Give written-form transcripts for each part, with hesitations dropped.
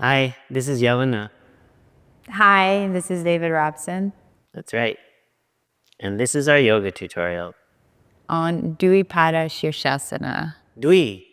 Hi, this is Jelena. Hi, this is David Robson That's right. And this is our yoga tutorial. on Dwi Pada Sirsasana. Dwi,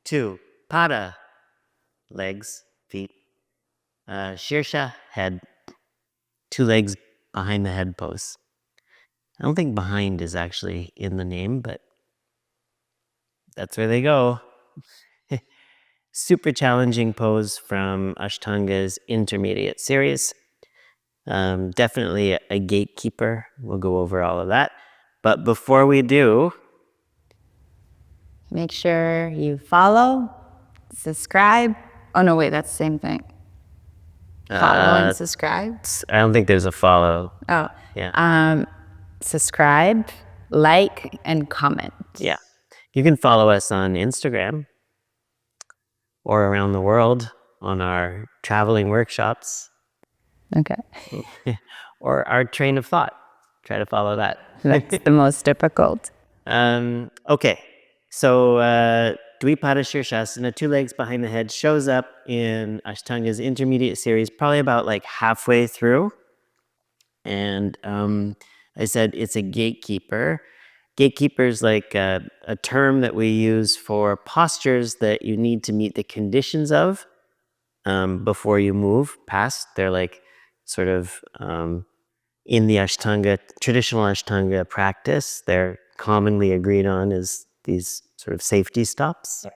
two, pada, legs, feet. Shirsha, head, two legs behind the head pose. I don't think behind is actually in the name, but that's where they go. Super challenging pose from Ashtanga's intermediate series. Definitely a gatekeeper. We'll go over all of that. But before we do, Make sure you follow, subscribe. Oh, no, wait, that's the same thing. Follow and subscribe. I don't think there's a follow. Oh, Yeah. subscribe, like, and comment. Yeah. You can follow us on Instagram or around the world on our traveling workshops Okay. or our train of thought. Try to follow that. That's the most difficult. Okay. So, Dwi Pada Sirsasana, two legs behind the head, shows up in Ashtanga's intermediate series, probably about like halfway through. And I said it's a gatekeeper. Gatekeeper is like a term that we use for postures that you need to meet the conditions of before you move past. They're like sort of in the Ashtanga, traditional Ashtanga practice, they're commonly agreed on as these sort of safety stops.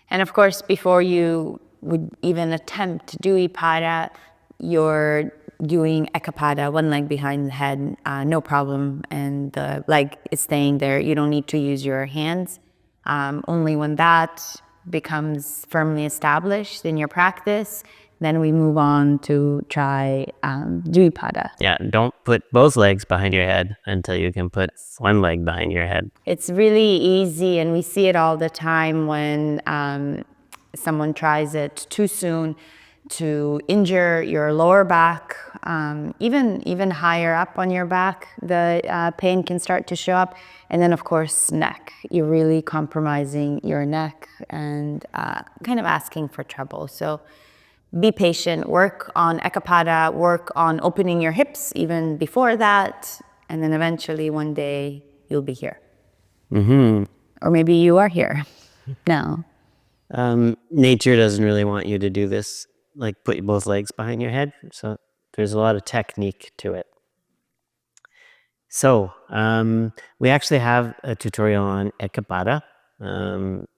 And of course, before you would even attempt to do Pada, you're doing Ekapada, one leg behind the head, no problem. And the leg is staying there. You don't need to use your hands. Only when that becomes firmly established in your practice, then we move on to try Dwipada. Yeah, don't put both legs behind your head until you can put one leg behind your head. It's really easy, and we see it all the time when someone tries it too soon to injure your lower back, even higher up on your back, the pain can start to show up. And then, of course, neck. You're really compromising your neck and kind of asking for trouble. So be patient, work on Ekapada, work on opening your hips even before that, and then eventually one day you'll be here. Mm-hmm. Or maybe you are here now. Nature doesn't really want you to do this, like put both legs behind your head. So there's a lot of technique to it. So we actually have a tutorial on Ekapada.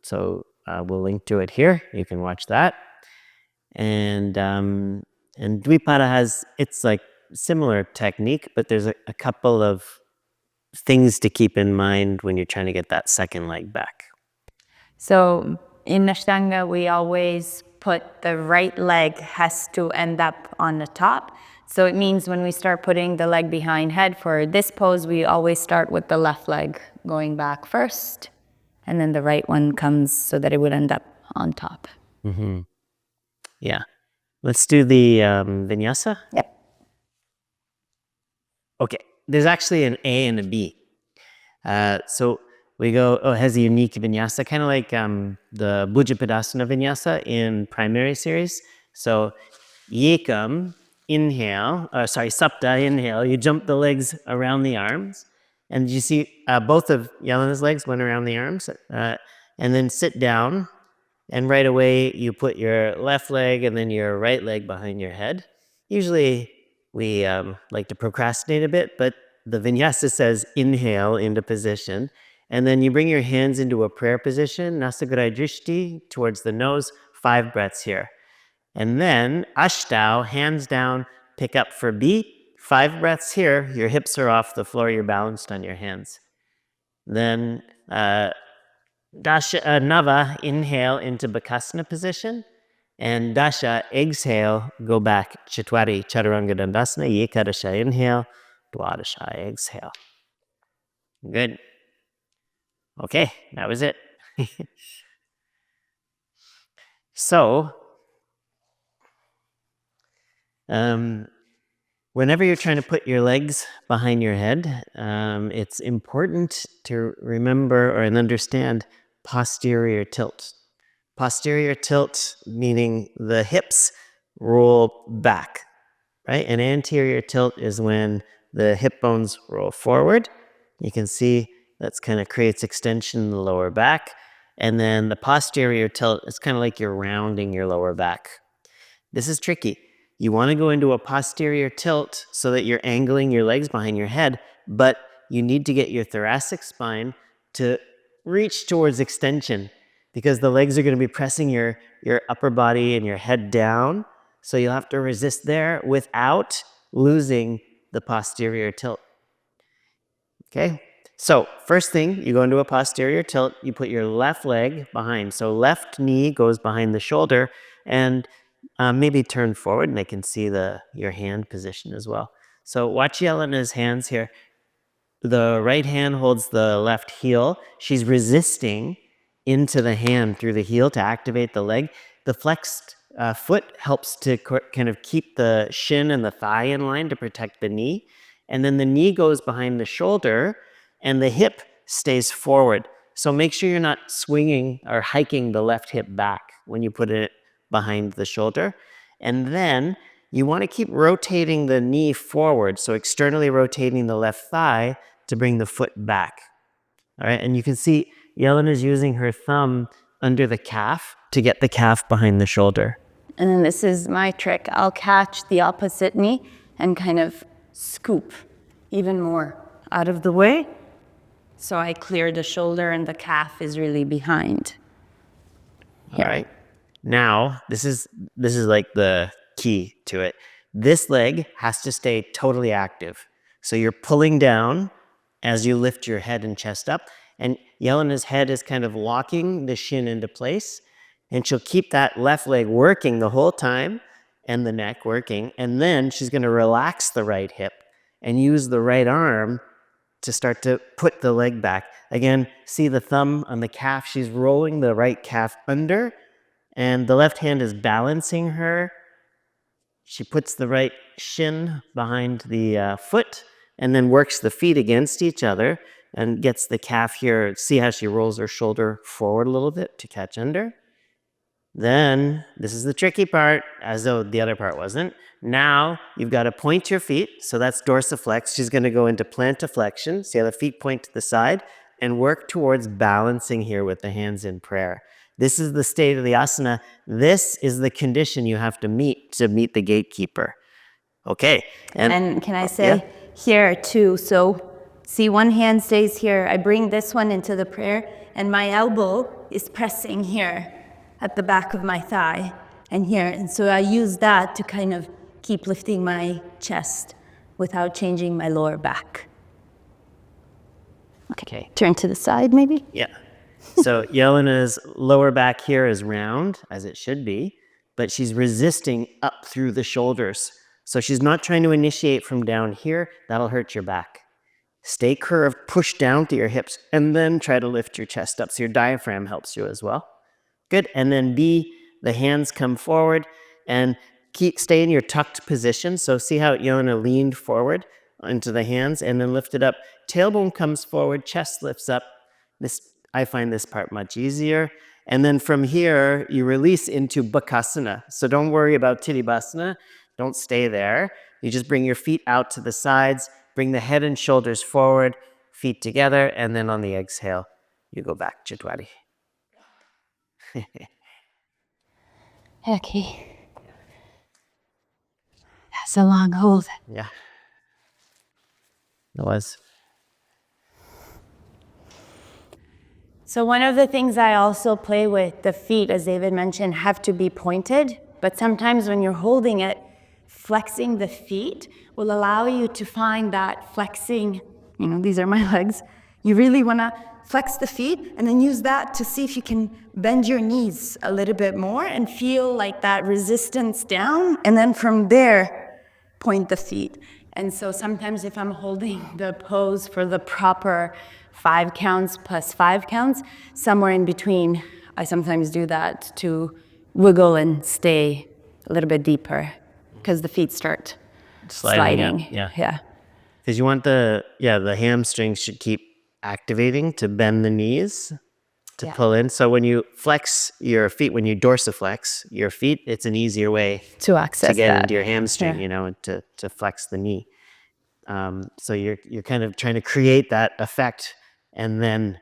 So we'll link to it here. You can watch that. And Dwipada has, it's like similar technique, but there's a couple of things to keep in mind when you're trying to get that second leg back. So in Ashtanga, we always put the right leg has to end up on the top. So it means when we start putting the leg behind head for this pose, we always start with the left leg going back first, and then the right one comes so that it would end up on top. Mm-hmm. Yeah. Let's do the Vinyasa. Yep. Okay. There's actually an A and a B. So we go, it has a unique Vinyasa, kind of like the Bhujapadasana Vinyasa in primary series. So Yekam, inhale, Sapta, inhale, you jump the legs around the arms. And you see both of Yelena's legs went around the arms. And then sit down. And right away, you put your left leg and then your right leg behind your head. Usually, we like to procrastinate a bit, but the Vinyasa says inhale into position. And then you bring your hands into a prayer position, Nasagraya Drishti, towards the nose, 5 breaths here. And then Ashtau, hands down, pick up for B, 5 breaths here. Your hips are off the floor, you're balanced on your hands. Then Dasha, Nava, inhale into Bakasana position. And Dasha, exhale, go back. Chatwari, Chaturanga Dandasana, Yekadasha, inhale. Dwadasha, exhale. Good. Okay, that was it. So, whenever you're trying to put your legs behind your head, it's important to remember and understand posterior tilt. Posterior tilt, meaning the hips roll back, right? And anterior tilt is when the hip bones roll forward. You can see that's kind of creates extension in the lower back. And then the posterior tilt is kind of like you're rounding your lower back. This is tricky. You want to go into a posterior tilt so that you're angling your legs behind your head, but you need to get your thoracic spine to reach towards extension because the legs are going to be pressing your upper body and your head down. So you'll have to resist there without losing the posterior tilt. Okay? So first thing, you go into a posterior tilt, you put your left leg behind. So left knee goes behind the shoulder, and maybe turn forward, and I can see your hand position as well. So watch Jelena's hands here. The right hand holds the left heel. She's resisting into the hand through the heel to activate the leg. The flexed foot helps to kind of keep the shin and the thigh in line to protect the knee. And then the knee goes behind the shoulder and the hip stays forward. So make sure you're not swinging or hiking the left hip back when you put it behind the shoulder. And then you want to keep rotating the knee forward, so externally rotating the left thigh to bring the foot back. All right, and you can see Jelena's using her thumb under the calf to get the calf behind the shoulder. And then this is my trick. I'll catch the opposite knee and kind of scoop even more out of the way. So I clear the shoulder and the calf is really behind. Here. All right. Now, this is like the key to it. This leg has to stay totally active. So you're pulling down as you lift your head and chest up, and Jelena's head is kind of locking the shin into place, and she'll keep that left leg working the whole time and the neck working, and then she's going to relax the right hip and use the right arm to start to put the leg back. Again, see the thumb on the calf. She's rolling the right calf under, and the left hand is balancing her. She puts the right shin behind the foot and then works the feet against each other and gets the calf here. See how she rolls her shoulder forward a little bit to catch under? Then, this is the tricky part, as though the other part wasn't. Now, you've got to point your feet. So that's dorsiflex. She's going to go into plantiflexion. See how the feet point to the side? And work towards balancing here with the hands in prayer. This is the state of the asana. This is the condition you have to meet the gatekeeper. Okay. And can I say here too, so see one hand stays here. I bring this one into the prayer and my elbow is pressing here at the back of my thigh and here. And so I use that to kind of keep lifting my chest without changing my lower back. Okay. Turn to the side maybe? Yeah. So Jelena's lower back here is round, as it should be, but she's resisting up through the shoulders. So she's not trying to initiate from down here. That'll hurt your back. Stay curved, push down to your hips, and then try to lift your chest up so your diaphragm helps you as well. Good. And then B, the hands come forward and stay in your tucked position. So see how Jelena leaned forward into the hands and then lifted up. Tailbone comes forward, chest lifts up. I find this part much easier. And then from here, you release into Bakasana. So don't worry about Titibhasana. Don't stay there. You just bring your feet out to the sides, bring the head and shoulders forward, feet together, and then on the exhale, you go back, Chitwadi. Okay. That's a long hold. Yeah. It was. So one of the things I also play with, the feet, as David mentioned, have to be pointed. But sometimes when you're holding it, flexing the feet will allow you to find that flexing, these are my legs. You really want to flex the feet and then use that to see if you can bend your knees a little bit more and feel like that resistance down. And then from there, point the feet. And so sometimes if I'm holding the pose for the proper 5 counts plus 5 counts, somewhere in between, I sometimes do that to wiggle and stay a little bit deeper because the feet start sliding. Yeah. Because you want the hamstrings should keep activating to bend the knees to Yeah. pull in. So when you flex your feet, when you dorsiflex your feet, it's an easier way To access to get that. into your hamstring, Yeah. you know, and to flex the knee. So you're kind of trying to create that effect and then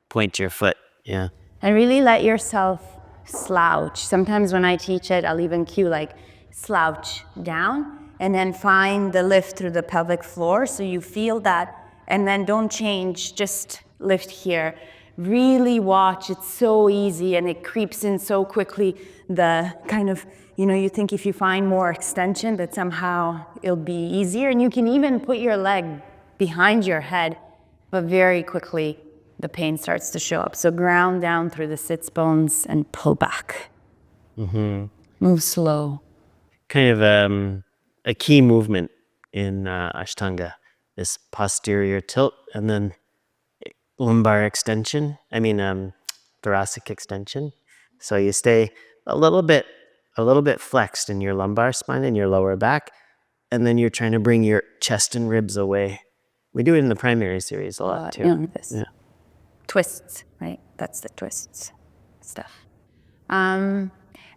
point your foot. Yeah. And really let yourself slouch. Sometimes when I teach it, I'll even cue like slouch down and then find the lift through the pelvic floor so you feel that, and then don't change, just lift here. Really watch, it's so easy and it creeps in so quickly. The kind of, you think if you find more extension that somehow it'll be easier, and you can even put your leg behind your head, but very quickly the pain starts to show up. So ground down through the sits bones and pull back. Move slow. Kind of a key movement in Ashtanga, this posterior tilt and then lumbar extension. Thoracic extension. So you stay a little bit flexed in your lumbar spine and your lower back, and then you're trying to bring your chest and ribs away. We do it in the primary series a lot too. Yeah. Twists, right? That's the twists stuff.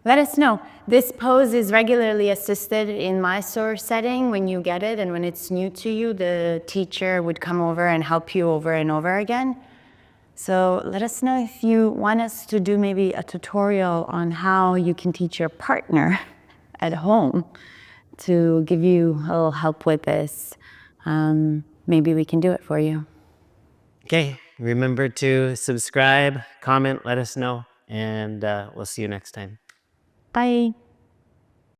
Let us know. This pose is regularly assisted in Mysore setting when you get it, and when it's new to you, the teacher would come over and help you over and over again. So let us know if you want us to do maybe a tutorial on how you can teach your partner at home to give you a little help with this. Maybe we can do it for you. Okay. Remember to subscribe, comment, let us know, and we'll see you next time. Bye.